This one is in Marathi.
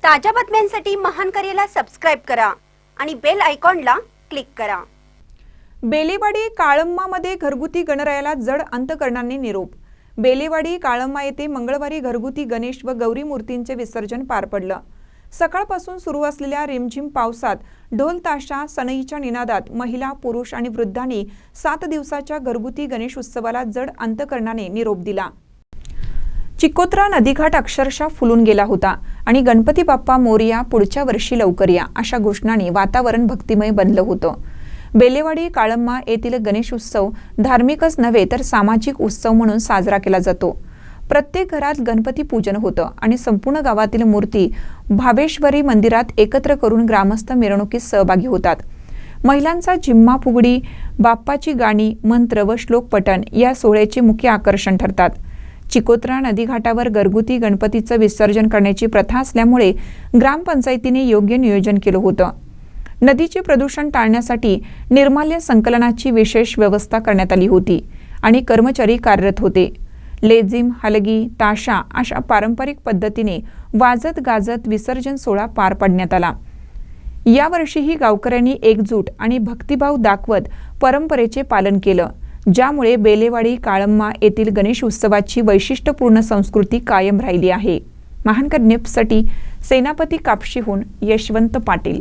ताज्या बातम्यांसाठी महान करेला सबस्क्राइब करा आणि बेल आयकॉनला क्लिक करा। बेलेवाडी काळम्मामध्ये घरगुती गणरायाला जड अंतकरणाने निरोप। बेलेवाडी काळम्मा येथे मंगळवारी घरगुती गणेश व गौरी मूर्तींचे विसर्जन पार पडलं। सकाळपासून सुरू असलेल्या रिमझिम पावसात ढोल ताशा सनईच्या निनादात महिला पुरुष आणि वृद्धांनी 7 दिवसाच्या घरगुती गणेश उत्सवाला जड अंतकरणाने निरोप दिला। चिकोत्रा नदीघाट अक्षरशः फुलून गेला होता आणि गणपती बाप्पा मोरया पुढच्या वर्षी लवकर या अशा घोषणांनी वातावरण भक्तिमय बनलं होतं। बेलेवाडी काळम्मा येथील गणेश उत्सव धार्मिकच नव्हे तर सामाजिक उत्सव म्हणून साजरा केला जातो। प्रत्येक घरात गणपती पूजन होतं आणि संपूर्ण गावातील मूर्ती भावेश्वरी मंदिरात एकत्र करून ग्रामस्थ मिरवणुकीत सहभागी होतात। महिलांचा झिम्मा फुगडी, बाप्पाची गाणी, मंत्र व श्लोक पठण या सोहळ्याचे मुख्य आकर्षण ठरतात। चिकोत्रा नदीघाटावर घरगुती गणपतीचं विसर्जन करण्याची प्रथा असल्यामुळे ग्रामपंचायतीने योग्य नियोजन केलं होतं। नदीचे प्रदूषण टाळण्यासाठी निर्माल्य संकलनाची विशेष व्यवस्था करण्यात आली होती आणि कर्मचारी कार्यरत होते। लेझिम, हलगी, ताशा अशा पारंपरिक पद्धतीने वाजत गाजत विसर्जन सोहळा पार पाडण्यात आला। यावर्षीही गावकऱ्यांनी एकजूट आणि भक्तिभाव दाखवत परंपरेचे पालन केलं, ज्यामुळे बेलेवाडी काळम्मा येथील गणेश उत्सवाची वैशिष्ट्यपूर्ण संस्कृती कायम राहिली आहे। महानकर न्यूजसाठी सेनापती कापशीहून यशवंत पाटील।